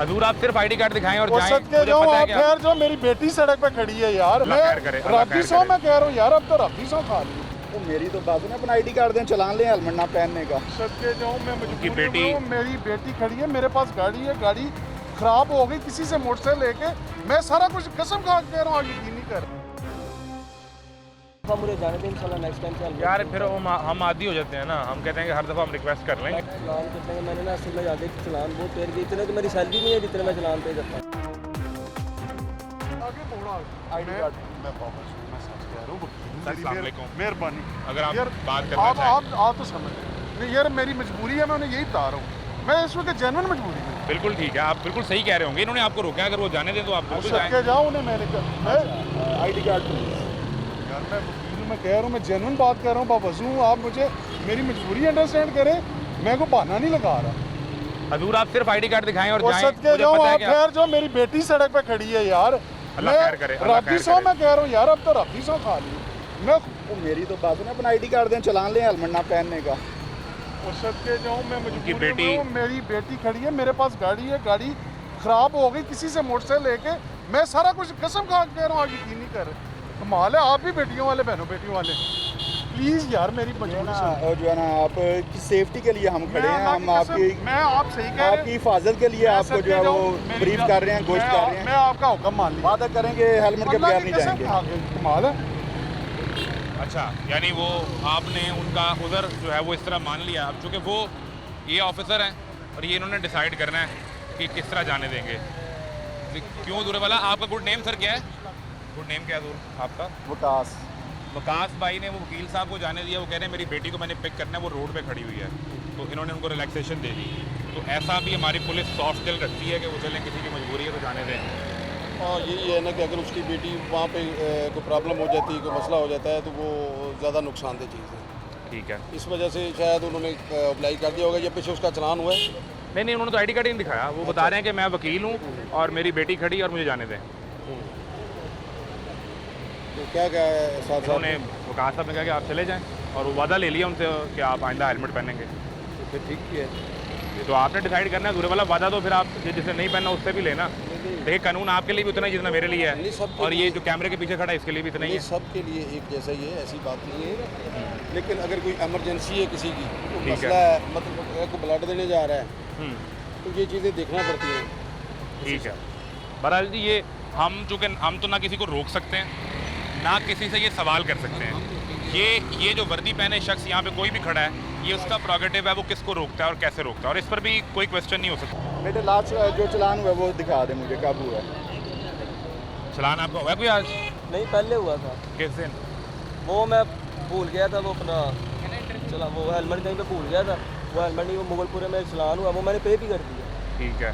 हजूर आप सिर्फ ID card दिखाएं और जाएं। सदके जाओ आप खैर जो मेरी बेटी सड़क पे खड़ी है यार, मैं रब्बी सौ मैं कह रहा हूँ यार, अब तो रब्बी सौ खा ली। तो मेरी तो बात है, अपना आईडी कार्ड दें, चलान लें हेलमेट ना पहनने का। सदके जाऊँ मैं उनकी बेटी, मेरी बेटी खड़ी है, मेरे पास गाड़ी है, गाड़ी खराब हो गई किसी से मोटरसाइकिल लेके, मैं सारा कुछ कसम खा के कह रहा हूँ, आप यकीन नहीं कर। मुझे जाने दें इंशाल्लाह नेक्स्ट टाइम से यार फिर हम आदी हो जाते हैं ना, हम कहते हैं कि हर दफ़ा हम रिक्वेस्ट कर लेंगे। चलान करते हैं, मैंने ना असल में ज़्यादा चलान बहुत देर की, इतने तो मेरी सैलरी नहीं है जितने मैं चलान पे करता हूँ। आगे बढ़ो आईडी कार्ड मैं वापस मैं सच कह रहा हूँ, अस्सलाम वालेकुम। मेहरबानी अगर आप यार बात करना चाहें आप तो समझ नहीं यार, मेरी मजबूरी है, मैं उन्हें यही बता रहा हूँ, मैं इस वक्त जेन्युइन मजबूरी में। बिल्कुल ठीक है, आप बिल्कुल सही कह रहे होंगे, इन्होंने आपको रोका है, अगर वो जाने दें तो आप बिल्कुल सदके जाएं। जाओ उन्हें, मैं आईडी कार्ड यार मैं कह रहा हूँ, मैं जेन्युइन बात कर रहा हूँ, बावजू हूँ, आप मुझे मेरी मजबूरी अंडरस्टैंड करें, मैं को बहाना नहीं लगा रहा। हजूर आप सिर्फ आईडी कार्ड दिखाएं और जाएं। सदके मुझे जाओ पता है आप कि आप- खैर जो मेरी बेटी सड़क पे खड़ी है यार, अल्लाह खैर करे, अल्लाह रब्बी खैर सौ करे। मैं कह रहा हूँ यार, अब तो रब्बी सौ खा ली। मैं तो मेरी तो बात है, अपना आईडी कार्ड दें, चलान लें हेलमेट ना पहनने का। सदके जाऊँ मैं उनकी मजबूरी बेटी- में हूँ, मेरी बेटी खड़ी है, मेरे पास गाड़ी है, गाड़ी खराब हो गई किसी से मोटरसाइकिल लेके, मैं सारा कुछ कसम खा के कह रहा हूँ, आप यकीन नहीं कर रहे। कमाल है, आप भी बेटियों वाले बहनों बेटियों वाले, प्लीज़ यार मेरी मजबूरी सुनो। और जो है ना, आपकी सेफ्टी के लिए हम खड़े हैं, हम आपकी मैं आप सही कह रहे आपकी हिफाजत के लिए आपको जो है वो ब्रीफ कर रहे हैं, गोश्त कर रहे मैं हैं। आपका हुक्म मान लिया, वादा करेंगे हेलमेट के अल्लाह बगैर की नहीं कसम जाएंगे। खा गए, कमाल है। अच्छा, यानी वो आपने उनका उधर जो है वो इस तरह मान लिया। अब चूँकि वो ये ऑफिसर हैं और ये इन्होंने डिसाइड करना है कि किस तरह जाने देंगे। क्यों दूर वाला, आपका गुड नेम सर क्या है? गुड नेम क्या है दूर आपका? विकास वकास भाई ने वो वकील साहब को जाने दिया, वो कह रहे हैं मेरी बेटी को मैंने पिक करना है, वो रोड पे खड़ी हुई है, तो इन्होंने उनको रिलैक्सेशन दे दी। तो ऐसा भी हमारी पुलिस सॉफ्ट दिल रखती है कि वो चलें, किसी की मजबूरी है तो जाने दें। और यही है ना कि अगर उसकी बेटी वहाँ पे कोई प्रॉब्लम हो जाती है, कोई मसला हो जाता है, तो वो ज़्यादा नुकसानदेह चीज़ है। ठीक है, इस वजह से शायद उन्होंने अप्लाई कर दिया होगा, या पीछे उसका चलान हुआ है। नहीं उन्होंने तो आईडी कार्ड ही नहीं दिखाया, वो बता रहे हैं कि मैं वकील हूँ और मेरी बेटी खड़ी और मुझे जाने दें। तो क्या क्या है साथ साथ उन्होंने वकास साहब ने कहा कि आप चले जाएँ, और वो वादा ले लिया उनसे कि आप आइंदा हेलमेट पहनेंगे। फिर ठीक ही है। तो आपने डिसाइड करना है, दूर वाला वादा तो फिर आप जिसे नहीं पहनना उससे भी लेना। देखिए कानून आपके लिए भी उतना ही जितना मेरे लिए नहीं, है, सबके और ये लिए। जो कैमरे के पीछे खड़ा है इसके लिए भी इतना ही नहीं, है। सबके लिए एक जैसा ही है, ऐसी बात नहीं है। लेकिन अगर कोई एमरजेंसी है किसी की, तो ठीक मसला है, मतलब अगर कोई ब्लड देने जा रहा है, हम्म, तो ये चीज़ें देखना पड़ती हैं। ठीक है। बहरहाल जी, ये हम चूँकि हम तो ना किसी को रोक सकते हैं, ना किसी से ये सवाल कर सकते हैं। ये जो वर्दी पहने शख्स यहाँ पे कोई भी खड़ा है, ये उसका प्रोगेटिव है, वो किसको रोकता है और कैसे रोकता है, और इस पर भी कोई क्वेश्चन नहीं हो सकता। बेटे लास्ट जो चलान हुआ है वो दिखा दे मुझे, कब हुआ है? चलान आपका हुआ है कोई आज? नहीं पहले हुआ था, किस दिन? वो मैं भूल गया था, वो अपना चला वो हेलमेट कहीं पे भूल गया था, वो हेलमेट नहीं, वो मुगलपुरे में चलान हुआ, वो मैंने पे भी कर दिया। ठीक है।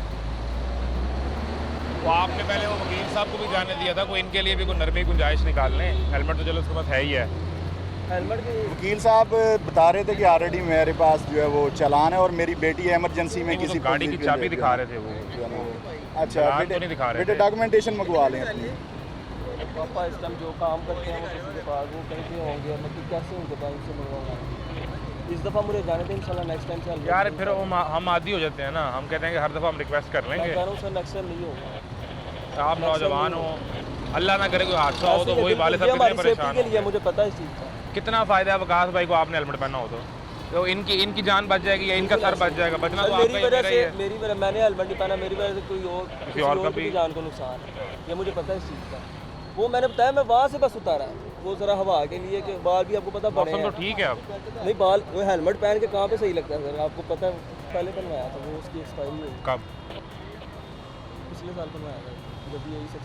तो आपने पहले वो वकील साहब को भी जाने दिया था, कोई इनके लिए भी कोई नरमी गुंजाइश निकाल लें। हेलमेट तो चलो उसके पास है ही है। हेलमेट की वकील साहब बता रहे थे कि ऑलरेडी मेरे पास जो है वो चलान है, और मेरी बेटी इमरजेंसी में नहीं, वो किसी तो गाड़ी की चाबी दिखा रहे थे वो। अच्छा चलान तो नहीं दिखा रहे बेटे थे। डॉक्यूमेंटेशन मंगवा लें अपनी। पापा इस टाइम जो काम करते हैं वो किसी के पास, वो कहीं पे होंगे, मतलब कैसे उनके पास उनसे मंगवाऊंगा। इस दफ़ा मुझे जाने दें इंशाल्लाह नेक्स्ट टाइम से हेलमेट यार फिर हम आदी हो जाते हैं ना, हम कहते हैं कि हर दफ़ा हम रिक्वेस्ट कर मैं कह लेंगे। रहा हूँ सर नेक्स्ट टाइम नहीं होगा। आप नौजवान हो, अल्लाह ना करे कोई हादसा हो तो ऐसे वही ही वाले बिल्कुल, ये साहब कितने हमारी सेफ्टी परेशान के लिए होंगे। मुझे पता है इस चीज़ का। कितना फ़ायदा है वकास भाई को आपने हेलमेट पहना हो तो इनकी जान बच जाएगी या इनका सर बच जाएगा। बचना तो सर, आपका मेरी ही वजह मेरा ही से है। मैंने हेलमेट नहीं पहना, मेरी वजह से कोई और किसी और और का की भी भी जान को नुकसान है, ये मुझे पता है इस चीज़ का। वो मैंने बताया, मैं वहाँ से बस उतारा, वो ज़रा हवा के लिए कि बाल भी आपको पता बड़े मौसम तो हैं। ठीक है अब। नहीं बाल, वो हेलमेट पहन के कहाँ पे सही लगता है सर, आपको पता है। पहले बनवाया था वो, उसकी एक्सपायरी हुई कब? पिछले साल बनवाया था, जब यही सच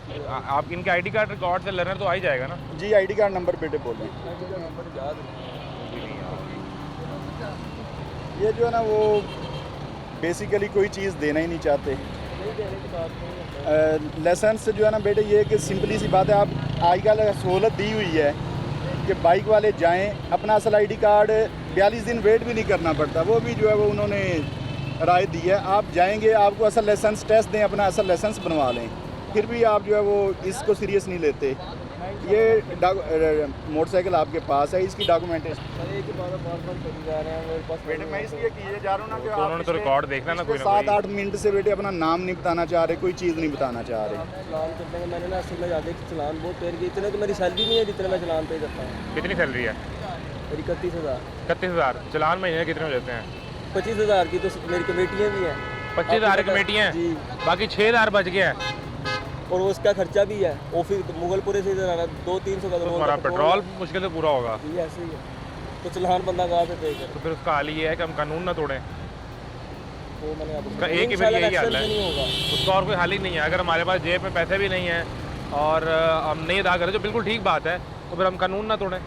आप इनके आईडी कार्ड रिकॉर्ड से लर्नर तो आ ही जाएगा ना। जी आईडी कार्ड नंबर बेटे बोलें। नंबर याद नहीं। ये जो है ना वो बेसिकली कोई चीज़ देना ही नहीं चाहते। नहीं देने की बात नहीं है। लाइसेंस जो है ना बेटे, ये कि सिंपली सी बात है, आप आजकल सहूलत दी हुई है कि बाइक वाले जाएं, अपना असल आईडी कार्ड 42 दिन वेट भी नहीं करना पड़ता, वो भी जो है वो उन्होंने राय दी है। आप जाएंगे, आपको असल लाइसेंस टेस्ट दें, अपना असल लाइसेंस बनवा लें, फिर भी आप जो है वो इसको सीरियस नहीं लेते। ये मोटरसाइकिल आपके पास है, इसकी डॉक्यूमेंटेशन सर एक ही बार करी जा रहे हैं मेरे पास। बेटे मैं इसलिए किए जा रहा हूँ ना कि तो उन्होंने तो रिकॉर्ड देखना ना कोई ना कोई। 7-8 मिनट से बेटे अपना नाम नहीं बताना चाह रहे, कोई चीज़ नहीं बताना चाह रहे। चलान करने में मैंने ना असल में ज़्यादा चलान बहुत पेड़ गई, इतने तो मेरी सैलरी नहीं है जितने मैं चलान पे करता हूँ। कितनी सैलरी है? मेरी 31,000। 31,000। चलान महीने कितने हो जाते हैं? 25,000 की तो मेरी कमेटियाँ भी हैं। 25,000 कमेटियाँ जी। हैं, बाकी 6,000 बच गया है। और उसका खर्चा भी है, ऑफिस मुगलपुरे से इधर आना 200-300 का तो तुम्हारा पेट्रोल मुश्किल से पूरा होगा। जी ऐसे ही है, तो चलान बंदा कहाँ से पे करे? तो फिर उसका हाल ये है कि हम कानून ना तोड़ें। वो मैंने आपको उसका एक ही फिर यही हाल है। नहीं होगा। उसका और कोई हाल ही नहीं है। अगर हमारे पास जेब में पैसे भी नहीं हैं और हम नहीं अदा करें, जो बिल्कुल ठीक बात है, तो फिर हम कानून ना तोड़ें।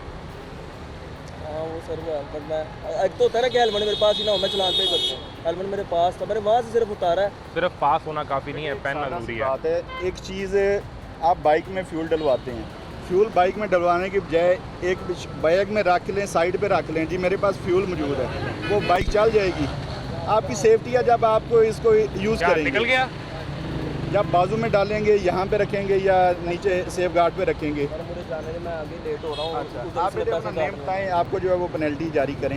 हाँ वो सर वो हेलमेट मैं एक तो होता है ना कि हेलमेट मेरे पास ही ना हो, मैं चलान पे करता हूँ। हेलमेट मेरे पास था, मैंने वहाँ से सिर्फ उतारा है। सिर्फ पास होना काफ़ी नहीं है, पहनना ज़रूरी है। बात है एक चीज़, आप बाइक में फ्यूल डलवाते हैं, फ्यूल बाइक में डलवाने की बजाय एक बैग में रख लें, साइड पे रख लें, जी मेरे पास फ्यूल मौजूद है, वो बाइक चल जाएगी। आपकी सेफ्टी है जब आपको इसको यूज़ क्या करेंगे, निकल गया? जब बाजू में डालेंगे, यहाँ पे रखेंगे या नीचे सेफ गार्ड पे रखेंगे। और मुझे जाने में मैं आगे लेट हो रहा हूँ। उधर आप से बेटे पैसे अपना नेम काट बताएं, आपको जो है वो पेनल्टी जारी करें।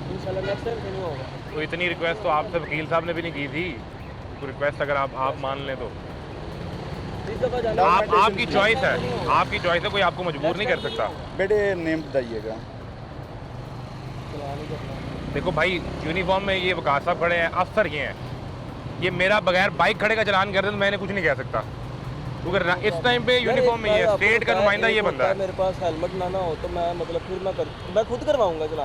इंशाल्लाह नेक्स्ट टाइम से नहीं होगा। तो इतनी रिक्वेस्ट तो आपसे वकील साहब ने भी नहीं की थी। तो रिक्वेस्ट अगर आप मान लें तो इस दफ़ा जाना आपकी चॉइस है, आपकी चॉइस है, कोई आपको मजबूर नहीं कर सकता। बेटे नेम बताइएगा। चलान ही करना। देखो भाई, यूनिफॉर्म में ये वकास साहब खड़े हैं, अफसर ये हैं, ये मेरा बगैर बाइक खड़े का चलान कर दे तो मैंने कुछ नहीं कह सकता, क्योंकि इस टाइम पे यूनिफॉर्म में ये स्टेट का नुमाइंदा ये बंदा है। मेरे पास हेलमेट ना हो तो मैं मतलब फिर मैं खुद करवाऊंगा चलान।